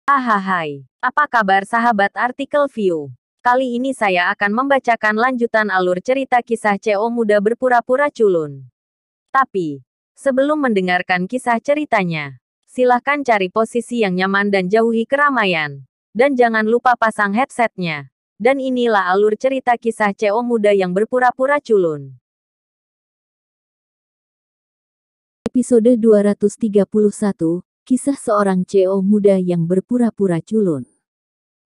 Ahai, apa kabar sahabat artikel view? Kali ini saya akan membacakan lanjutan alur cerita kisah CO muda berpura-pura culun. Tapi, sebelum mendengarkan kisah ceritanya, silahkan cari posisi yang nyaman dan jauhi keramaian. Dan jangan lupa pasang headsetnya. Dan inilah alur cerita kisah CO muda yang berpura-pura culun. Episode 231, Kisah seorang CEO muda yang berpura-pura culun.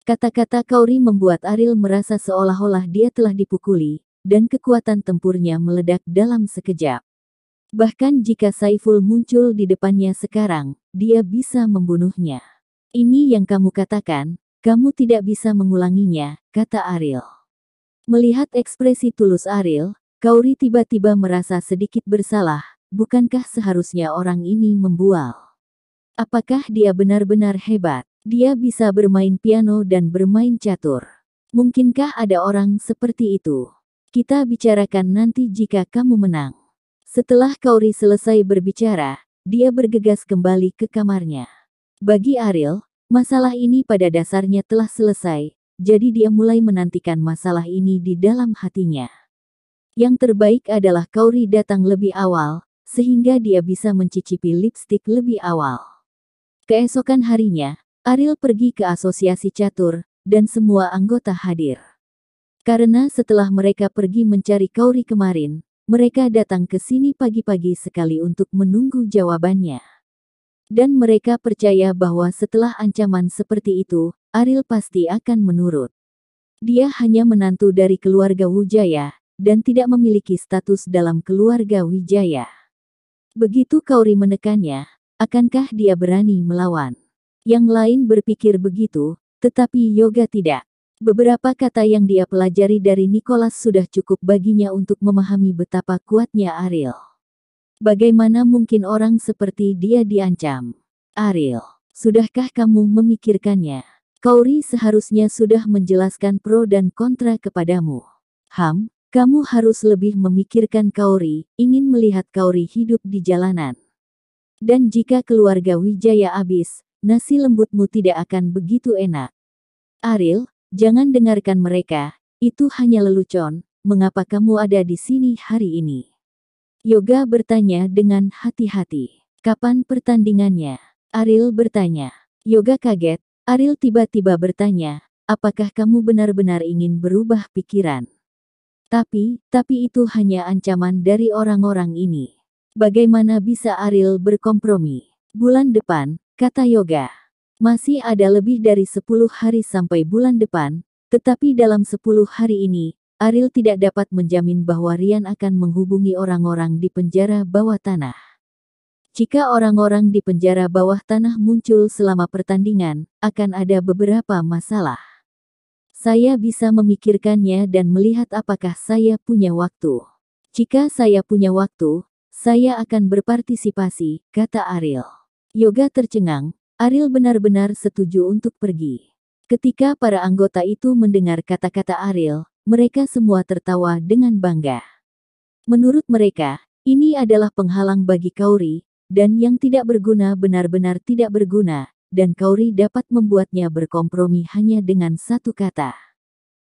Kata-kata Kauri membuat Ariel merasa seolah-olah dia telah dipukuli, dan kekuatan tempurnya meledak dalam sekejap. Bahkan jika Saiful muncul di depannya sekarang, dia bisa membunuhnya. Ini yang kamu katakan, kamu tidak bisa mengulanginya, kata Ariel. Melihat ekspresi tulus Ariel, Kauri tiba-tiba merasa sedikit bersalah, bukankah seharusnya orang ini membual? Apakah dia benar-benar hebat? Dia bisa bermain piano dan bermain catur. Mungkinkah ada orang seperti itu? Kita bicarakan nanti jika kamu menang. Setelah Kauri selesai berbicara, dia bergegas kembali ke kamarnya. Bagi Ariel, masalah ini pada dasarnya telah selesai, jadi dia mulai menantikan masalah ini di dalam hatinya. Yang terbaik adalah Kauri datang lebih awal, sehingga dia bisa mencicipi lipstik lebih awal. Keesokan harinya, Ariel pergi ke asosiasi catur, dan semua anggota hadir. Karena setelah mereka pergi mencari Kauri kemarin, mereka datang ke sini pagi-pagi sekali untuk menunggu jawabannya. Dan mereka percaya bahwa setelah ancaman seperti itu, Ariel pasti akan menurut. Dia hanya menantu dari keluarga Wijaya, dan tidak memiliki status dalam keluarga Wijaya. Begitu Kauri menekannya, akankah dia berani melawan? Yang lain berpikir begitu, tetapi Yoga tidak. Beberapa kata yang dia pelajari dari Nicholas sudah cukup baginya untuk memahami betapa kuatnya Ariel. Bagaimana mungkin orang seperti dia diancam? Ariel, sudahkah kamu memikirkannya? Kauri seharusnya sudah menjelaskan pro dan kontra kepadamu. Kamu harus lebih memikirkan Kauri, ingin melihat Kauri hidup di jalanan. Dan jika keluarga Wijaya habis, nasi lembutmu tidak akan begitu enak. Ariel, jangan dengarkan mereka, itu hanya lelucon, mengapa kamu ada di sini hari ini? Yoga bertanya dengan hati-hati. Kapan pertandingannya? Ariel bertanya. Yoga kaget, Ariel tiba-tiba bertanya, apakah kamu benar-benar ingin berubah pikiran? Tapi itu hanya ancaman dari orang-orang ini. Bagaimana bisa Ariel berkompromi? Bulan depan, kata Yoga. Masih ada lebih dari 10 hari sampai bulan depan, tetapi dalam 10 hari ini, Ariel tidak dapat menjamin bahwa Rian akan menghubungi orang-orang di penjara bawah tanah. Jika orang-orang di penjara bawah tanah muncul selama pertandingan, akan ada beberapa masalah. Saya bisa memikirkannya dan melihat apakah saya punya waktu. Jika saya punya waktu, saya akan berpartisipasi, kata Ariel. Yoga tercengang, Ariel benar-benar setuju untuk pergi. Ketika para anggota itu mendengar kata-kata Ariel, mereka semua tertawa dengan bangga. Menurut mereka, ini adalah penghalang bagi Kauri, dan yang tidak berguna benar-benar tidak berguna, dan Kauri dapat membuatnya berkompromi hanya dengan satu kata.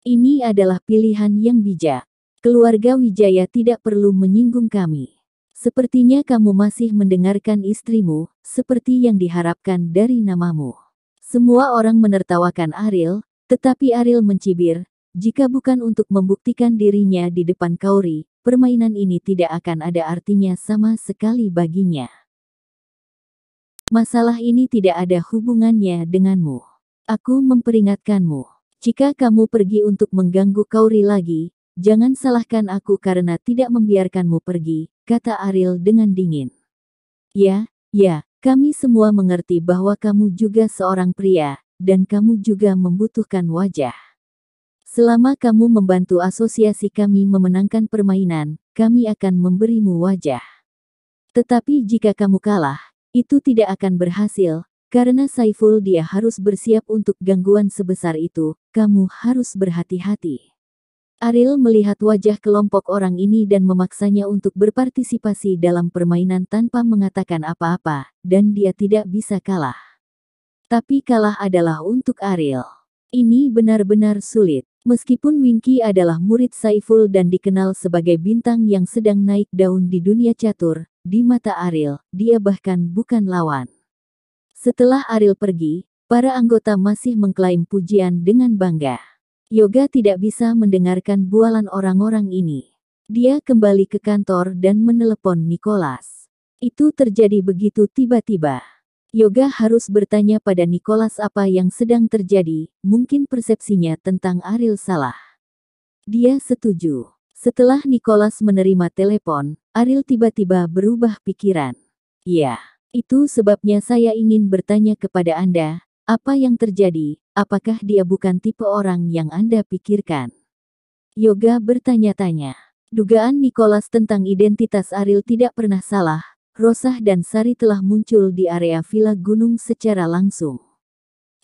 Ini adalah pilihan yang bijak. Keluarga Wijaya tidak perlu menyinggung kami. Sepertinya kamu masih mendengarkan istrimu, seperti yang diharapkan dari namamu. Semua orang menertawakan Ariel, tetapi Ariel mencibir, jika bukan untuk membuktikan dirinya di depan Kauri, permainan ini tidak akan ada artinya sama sekali baginya. Masalah ini tidak ada hubungannya denganmu. Aku memperingatkanmu. Jika kamu pergi untuk mengganggu Kauri lagi, jangan salahkan aku karena tidak membiarkanmu pergi, kata Ariel dengan dingin. Ya, kami semua mengerti bahwa kamu juga seorang pria, dan kamu juga membutuhkan wajah. Selama kamu membantu asosiasi kami memenangkan permainan, kami akan memberimu wajah. Tetapi jika kamu kalah, itu tidak akan berhasil, karena Saiful dia harus bersiap untuk gangguan sebesar itu, kamu harus berhati-hati. Ariel melihat wajah kelompok orang ini dan memaksanya untuk berpartisipasi dalam permainan tanpa mengatakan apa-apa, dan dia tidak bisa kalah. Tapi kalah adalah untuk Ariel. Ini benar-benar sulit. Meskipun Winky adalah murid Saiful dan dikenal sebagai bintang yang sedang naik daun di dunia catur, di mata Ariel, dia bahkan bukan lawan. Setelah Ariel pergi, para anggota masih mengklaim pujian dengan bangga. Yoga tidak bisa mendengarkan bualan orang-orang ini. Dia kembali ke kantor dan menelepon Nicholas. Itu terjadi begitu tiba-tiba. Yoga harus bertanya pada Nicholas apa yang sedang terjadi, mungkin persepsinya tentang Ariel salah. Dia setuju. Setelah Nicholas menerima telepon, Ariel tiba-tiba berubah pikiran. Ya, itu sebabnya saya ingin bertanya kepada Anda, apa yang terjadi, apakah dia bukan tipe orang yang Anda pikirkan? Yoga bertanya-tanya. Dugaan Nicholas tentang identitas Ariel tidak pernah salah. Rosah dan Sari telah muncul di area Villa Gunung secara langsung.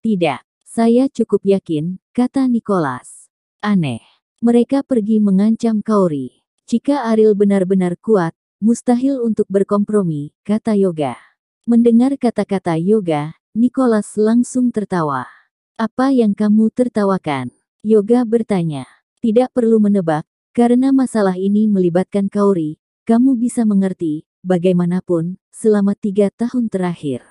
Tidak, saya cukup yakin, kata Nicholas. Aneh. Mereka pergi mengancam Kaori. Jika Ariel benar-benar kuat, mustahil untuk berkompromi, kata Yoga. Mendengar kata-kata Yoga, Nicholas langsung tertawa. Apa yang kamu tertawakan? Yoga bertanya. Tidak perlu menebak, karena masalah ini melibatkan Kaori, kamu bisa mengerti. Bagaimanapun, selama 3 tahun terakhir,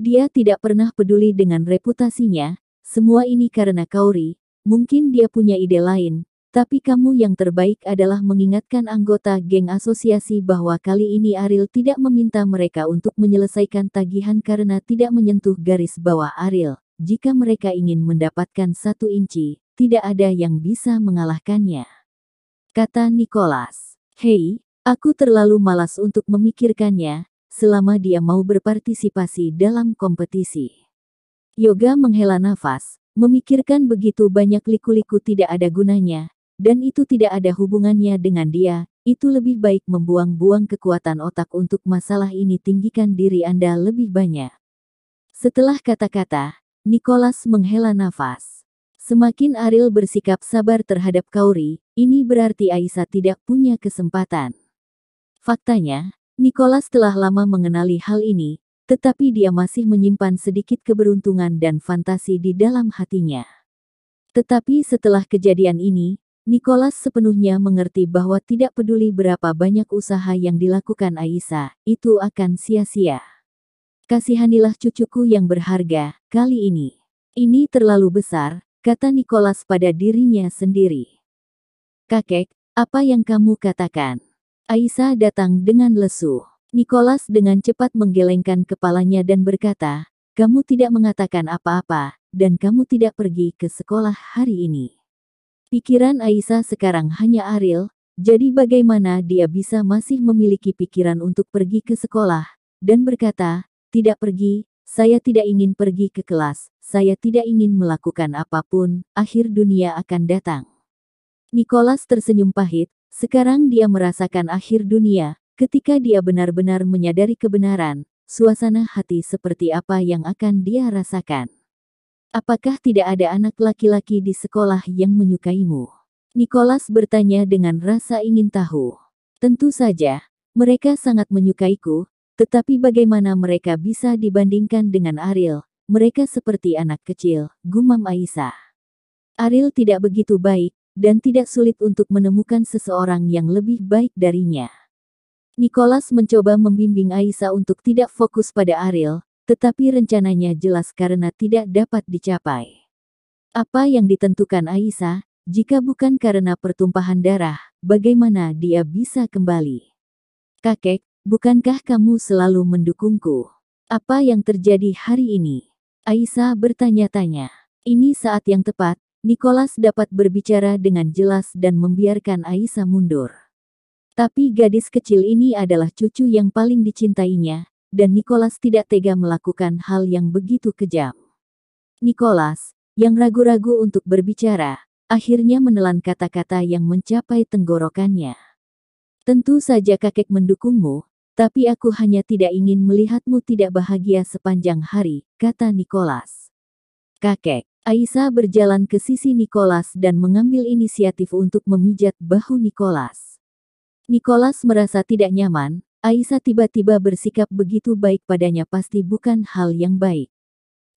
dia tidak pernah peduli dengan reputasinya, semua ini karena Kaori, mungkin dia punya ide lain, tapi kamu yang terbaik adalah mengingatkan anggota geng asosiasi bahwa kali ini Ariel tidak meminta mereka untuk menyelesaikan tagihan karena tidak menyentuh garis bawah Ariel, jika mereka ingin mendapatkan 1 inci, tidak ada yang bisa mengalahkannya. Kata Nicholas. Hei, aku terlalu malas untuk memikirkannya, selama dia mau berpartisipasi dalam kompetisi. Yoga menghela nafas, memikirkan begitu banyak liku-liku tidak ada gunanya, dan itu tidak ada hubungannya dengan dia, itu lebih baik membuang-buang kekuatan otak untuk masalah ini. Tinggikan diri Anda lebih banyak. Setelah kata-kata, Nicholas menghela nafas. Semakin Ariel bersikap sabar terhadap Kaori, ini berarti Aisyah tidak punya kesempatan. Faktanya, Nicholas telah lama mengenali hal ini, tetapi dia masih menyimpan sedikit keberuntungan dan fantasi di dalam hatinya. Tetapi setelah kejadian ini, Nicholas sepenuhnya mengerti bahwa tidak peduli berapa banyak usaha yang dilakukan Aisyah, itu akan sia-sia. Kasihanilah cucuku yang berharga, kali ini. Ini terlalu besar, kata Nicholas pada dirinya sendiri. Kakek, apa yang kamu katakan? Aisyah datang dengan lesu. Nicholas dengan cepat menggelengkan kepalanya dan berkata, kamu tidak mengatakan apa-apa, dan kamu tidak pergi ke sekolah hari ini. Pikiran Aisyah sekarang hanya Ariel, jadi bagaimana dia bisa masih memiliki pikiran untuk pergi ke sekolah, dan berkata, tidak pergi, saya tidak ingin pergi ke kelas, saya tidak ingin melakukan apapun, akhir dunia akan datang. Nicholas tersenyum pahit. Sekarang dia merasakan akhir dunia, ketika dia benar-benar menyadari kebenaran, suasana hati seperti apa yang akan dia rasakan. Apakah tidak ada anak laki-laki di sekolah yang menyukaimu? Nicholas bertanya dengan rasa ingin tahu. Tentu saja, mereka sangat menyukaiku, tetapi bagaimana mereka bisa dibandingkan dengan Ariel? Mereka seperti anak kecil, gumam Aisyah. Ariel tidak begitu baik, dan tidak sulit untuk menemukan seseorang yang lebih baik darinya. Nicholas mencoba membimbing Aisyah untuk tidak fokus pada Ariel, tetapi rencananya jelas karena tidak dapat dicapai. Apa yang ditentukan Aisyah, jika bukan karena pertumpahan darah, bagaimana dia bisa kembali? Kakek, bukankah kamu selalu mendukungku? Apa yang terjadi hari ini? Aisyah bertanya-tanya. Ini saat yang tepat, Nicholas dapat berbicara dengan jelas dan membiarkan Aisyah mundur. Tapi gadis kecil ini adalah cucu yang paling dicintainya, dan Nicholas tidak tega melakukan hal yang begitu kejam. Nicholas, yang ragu-ragu untuk berbicara, akhirnya menelan kata-kata yang mencapai tenggorokannya. Tentu saja kakek mendukungmu, tapi aku hanya tidak ingin melihatmu tidak bahagia sepanjang hari, kata Nicholas. Kakek. Aisyah berjalan ke sisi Nicholas dan mengambil inisiatif untuk memijat bahu Nicholas. Nicholas merasa tidak nyaman, Aisyah tiba-tiba bersikap begitu baik padanya pasti bukan hal yang baik.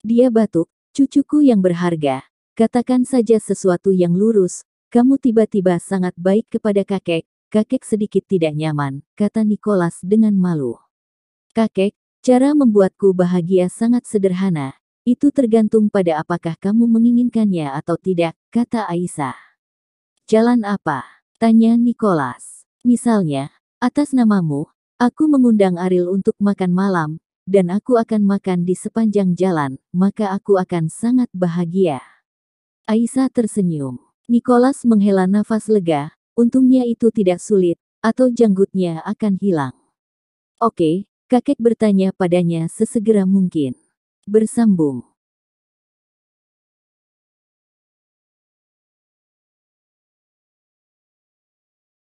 Dia batuk, cucuku yang berharga. Katakan saja sesuatu yang lurus. Kamu tiba-tiba sangat baik kepada kakek. Kakek sedikit tidak nyaman, kata Nicholas dengan malu. Kakek, cara membuatku bahagia sangat sederhana. Itu tergantung pada apakah kamu menginginkannya atau tidak, kata Aisyah. Jalan apa? Tanya Nicholas. Misalnya, atas namamu, aku mengundang Ariel untuk makan malam, dan aku akan makan di sepanjang jalan, maka aku akan sangat bahagia. Aisyah tersenyum. Nicholas menghela nafas lega, untungnya itu tidak sulit, atau janggutnya akan hilang. Oke, kakek bertanya padanya sesegera mungkin. Bersambung.